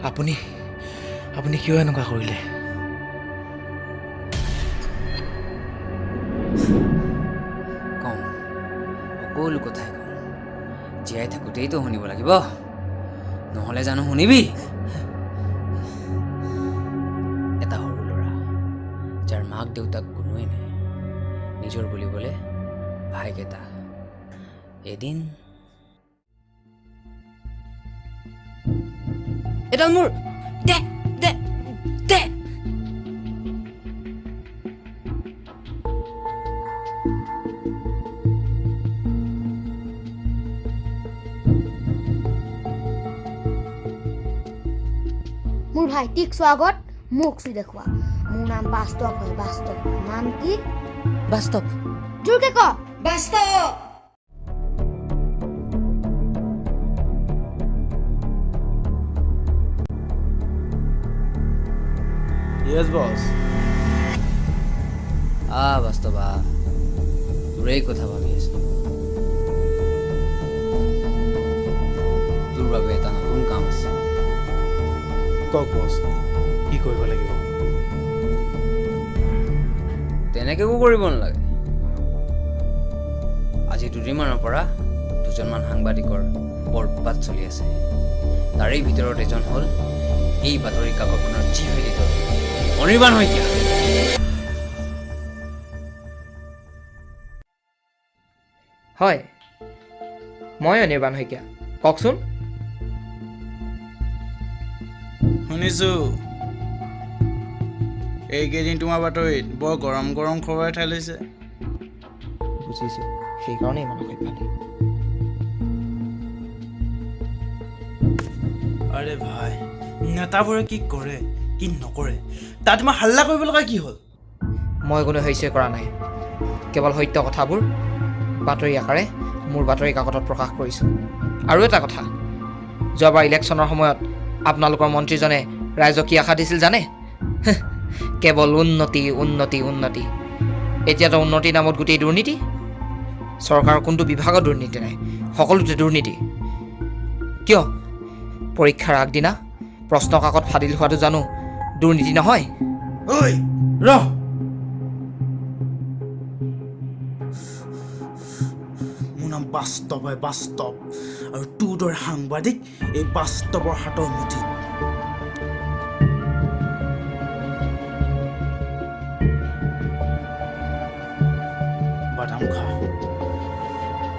আপুনি কিয় এনেকুৱা কৰিলে? কওঁ, সকলো কথাই কওঁ। জীয়াই থাকোঁতেইতো শুনিব লাগিব, নহ'লে জানো শুনিবি? এটা সৰু ল'ৰা, যাৰ মাক দেউতাক কোনোৱেই নাই, নিজৰ বুলিবলৈ ভাইক এটা। এদিন এডাল মোৰ দে দে দে মোৰ ভাইটিক চোৱা আগত মোক চুই দেখুৱা। মোৰ নাম বাস্তৱ হয়, বাস্তৱ। নাম কি? বাস্তৱ। জোৰকে ক। বাস্তৱ। Yes, boss. বাস্তৱ তোৰেই কথা ভাবি আছো। তোৰ বাবে এটা নতুন কাম আছে। কওক বছ, কি কৰিব লাগিব? তেনেকে একো কৰিব নালাগে। আজি দুদিনমানৰ পৰা দুজনমান সাংবাদিকৰ বৰ উৎপাত চলি আছে। তাৰেই ভিতৰত এজন হ'ল এই বাতৰি কাকতখনৰ চিফ এডিটৰ অনিৰ্বাণ শইকীয়া। হয়, মই অনিৰ্বাণ শইকীয়া। কওকচোন। শুনিছোঁ এইকেইদিন তোমাৰ বাতৰিত বৰ গৰম গৰম খবৰ ঠাই লৈছে। বুজিছোঁ, সেইকাৰণে ইমান পালি। আৰে ভাই, নেতাবোৰে কি কৰে কি নকৰে তাত মই হাল্লা কৰিব লগা কি হ'ল? মই কোনো হৈচৈ কৰা নাই, কেৱল সত্য কথাবোৰ বাতৰি আকাৰে মোৰ বাতৰি কাকতত প্ৰকাশ কৰিছোঁ। আৰু এটা কথা, যোৱাবাৰ ইলেকশ্যনৰ সময়ত আপোনালোকৰ মন্ত্ৰীজনে ৰাইজক কি আশা দিছিল জানে? কেৱল উন্নতি উন্নতি উন্নতি। এতিয়াতো উন্নতিৰ নামত গোটেই দুৰ্নীতি। চৰকাৰৰ কোনটো বিভাগত দুৰ্নীতি নাই, সকলোতে দুৰ্নীতি। কিয় পৰীক্ষাৰ আগদিনা প্ৰশ্ন কাকত ফাদিল হোৱাটো জানো দুৰ্নীতি নহয়? ঐ ৰহ, মোৰ নাম বাস্তৱ হয়, বাস্তৱ। আৰু তোৰ দৰে সাংবাদিক এই বাস্তৱৰ হাতৰ মুঠিত। বাদাম খা,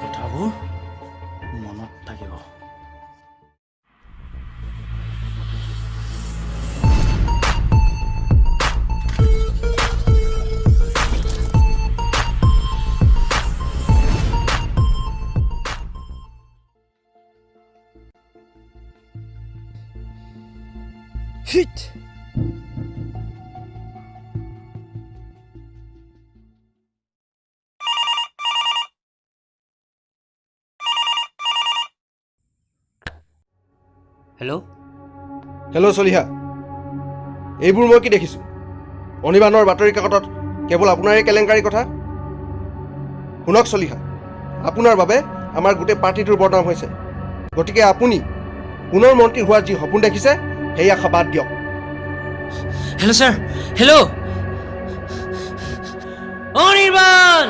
কথাবোৰ মনত থাকিব। Shit! হেল্ল' চলিহা, এইবোৰ মই কি দেখিছোঁ? অনিৰ্বাণৰ বাতৰি কাকতত কেৱল আপোনাৰেই কেলেংকাৰী কথা। শুনক চলিহা, আপোনাৰ বাবে আমাৰ গোটেই পাৰ্টিটোৰ বদনাম হৈছে। গতিকে আপুনি পুনৰ মন্ত্ৰী হোৱাৰ যি সপোন দেখিছে সেই আশা বাদ দিয়ক। Hello' sir, hello'. অনিৰ্বাণ!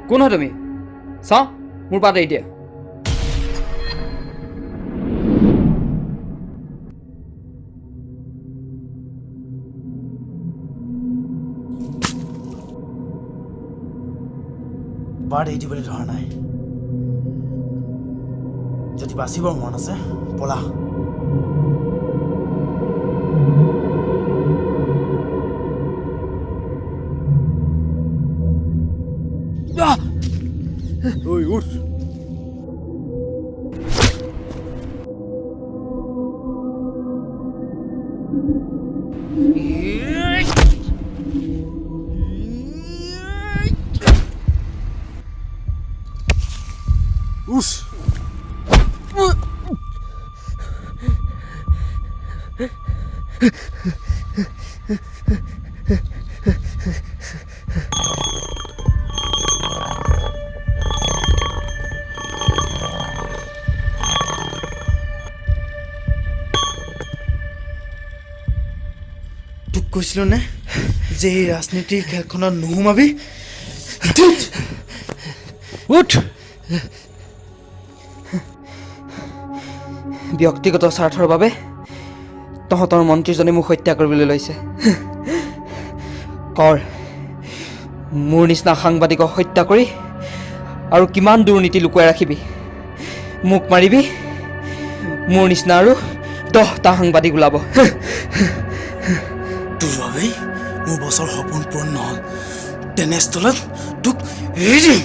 কোন হয় তুমি? চাওঁ, মোৰ পাত এৰি দিয়া। বাদ এৰি দিবলৈ ধৰা নাই। যদি বাচিবৰ মন আছে পলা। ঐ উঠ। উচ তোক কৈছিলোঁ নে যে এই ৰাজনীতিৰ খেলখনত নোসোমাবি উঠ ব্যক্তিগত স্বাৰ্থৰ বাবে তহঁতৰ মন্ত্ৰীজনে মোক হত্যা কৰিবলৈ লৈছে কৰ মোৰ নিচিনা সাংবাদিকক হত্যা কৰি আৰু কিমান দুৰ্নীতি লুকুৱাই ৰাখিবি মোক মাৰিবি মোৰ নিচিনা আৰু 10টা সাংবাদিক ওলাব তোৰ বাবেই মোৰ বছৰ সপোন পূৰণ নহ'ল তেনেস্থলত তোক এৰি দিম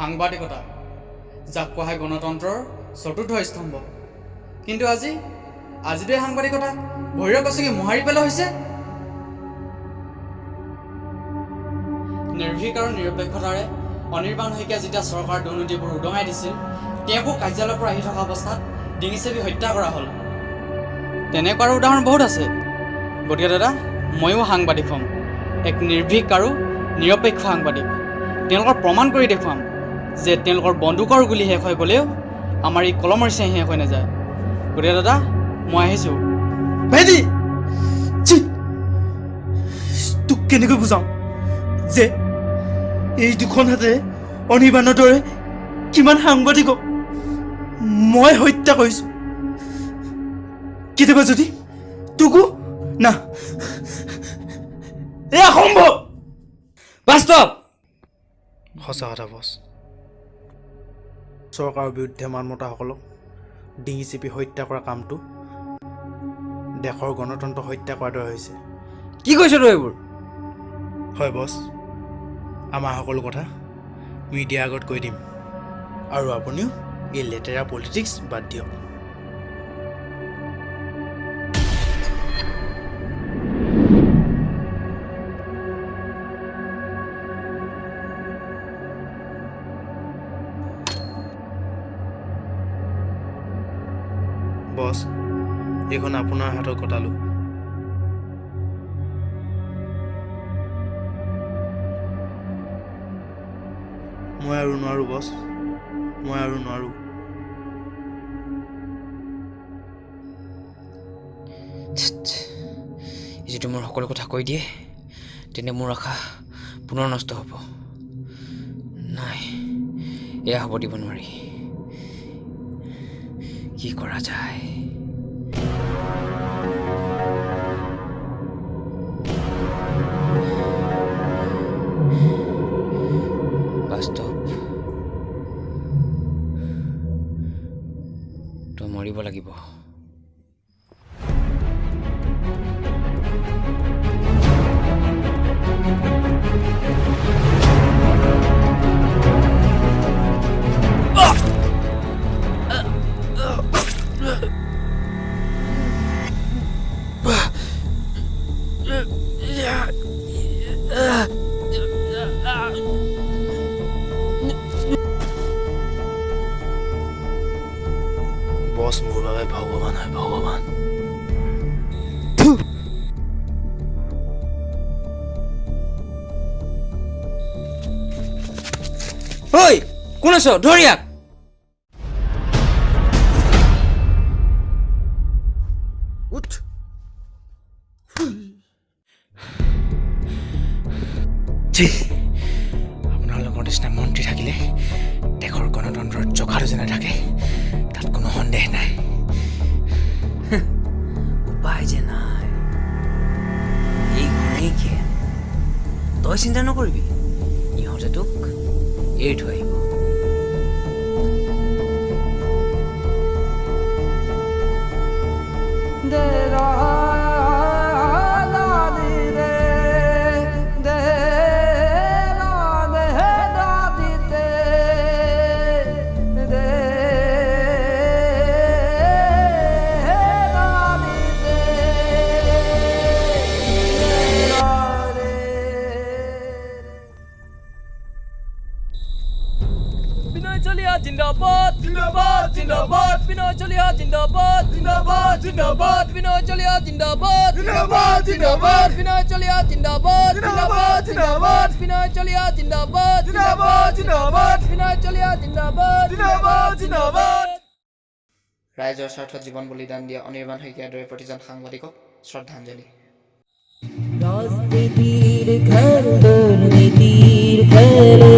সাংবাদিকতা যাক কোৱা হয় গণতন্ত্ৰৰ চতুৰ্থ স্তম্ভ কিন্তু আজিতো এই সাংবাদিকতা ভৈৰৱ গছকি মোহাৰি পেলোৱা হৈছে নিৰ্ভীক আৰু নিৰপেক্ষতাৰে অনিৰ্বাণ শইকীয়া যেতিয়া চৰকাৰ দুৰ্নীতিবোৰ উদঙাই দিছিল তেওঁকো কাৰ্যালয়ৰ পৰা আহি থকা অৱস্থাত ডিঙি চেপি হত্যা কৰা হ'ল তেনেকুৱা আৰু উদাহৰণ বহুত আছে গতিকে দাদা ময়ো সাংবাদিক হ'ম এক নিৰ্ভীক আৰু নিৰপেক্ষ সাংবাদিক তেওঁলোকৰ প্ৰমাণ কৰি দেখুৱাম যে তেওঁলোকৰ বন্দুকৰ গুলি শেষ হৈ গ'লেও আমাৰ এই কলমৰ চিঞাহী শেষ হৈ নাযায় গতিকে দাদা মই আহিছোঁ ভাইটি তোক কেনেকৈ বুজাওঁ যে এই দুখন হাতে অনিৰ্বাণৰ দৰে কিমান সাংবাদিকক মই হত্যা কৰিছোঁ কেতিয়াবা যদি তোকো না এই অসম্ভৱ বাস্তৱ সঁচা কথা বছ চৰকাৰৰ বিৰুদ্ধে মান মতাসকলক ডিঙি চেপি হত্যা কৰা কামটো দেশৰ গণতন্ত্ৰ হত্যা কৰাৰ দৰে হৈছে কি কৈছ তই এইবোৰ হয় বছ আমাৰ সকলো কথা মিডিয়াৰ আগত কৈ দিম আৰু আপুনিও এই লেতেৰা পলিটিক্স বাদ দিয়ক বছ এইখন আপোনাৰ হাতত কটালোঁ মই আৰু নোৱাৰোঁ বছ মই আৰু নোৱাৰোঁ যদি মোৰ সকলো কথা কৈ দিয়ে তেনে মোৰ আশা পুনৰ নষ্ট হ'ব নাই এয়া হ'ব দিব নোৱাৰি কি কৰা যায় বাস্তৱ তই মৰিব লাগিব বছ মোৰ বাবে ভগৱান হয় ভগৱান ঐ কোন আছ ধৰ ইয়াক উঠ আপোনালোকৰ নিচিনা মন্ত্ৰী থাকিলে দেশৰ গণতন্ত্ৰৰ জোখাটো যেনে থাকে তাত কোনো সন্দেহ নাই উপায় যে নাই এই তই চিন্তা নকৰিবি ইহঁতে তোক এৰি থৈ আহিব जिंदाबाद जिंदाबाद जिंदाबाद बिनोय चलिया जिंदाबाद जिंदाबाद जिंदाबाद बिनोय चलिया जिंदाबाद जिंदाबाद जिंदाबाद बिनोय चलिया जिंदाबाद जिंदाबाद जिंदाबाद बिनोय चलिया जिंदाबाद जिंदाबाद जिंदाबाद बिनोय चलिया जिंदाबाद जिंदाबाद जिंदाबाद ৰাইজৰ স্বাৰ্থত জীৱন বলিদান দিয়া অনিৰ্বাণ শইকীয়াৰ দৰে প্ৰতিজন সাংবাদিকক শ্ৰদ্ধাঞ্জলি ৰাজনীতিৰ খেল দুৰ্নীতিৰ খেলে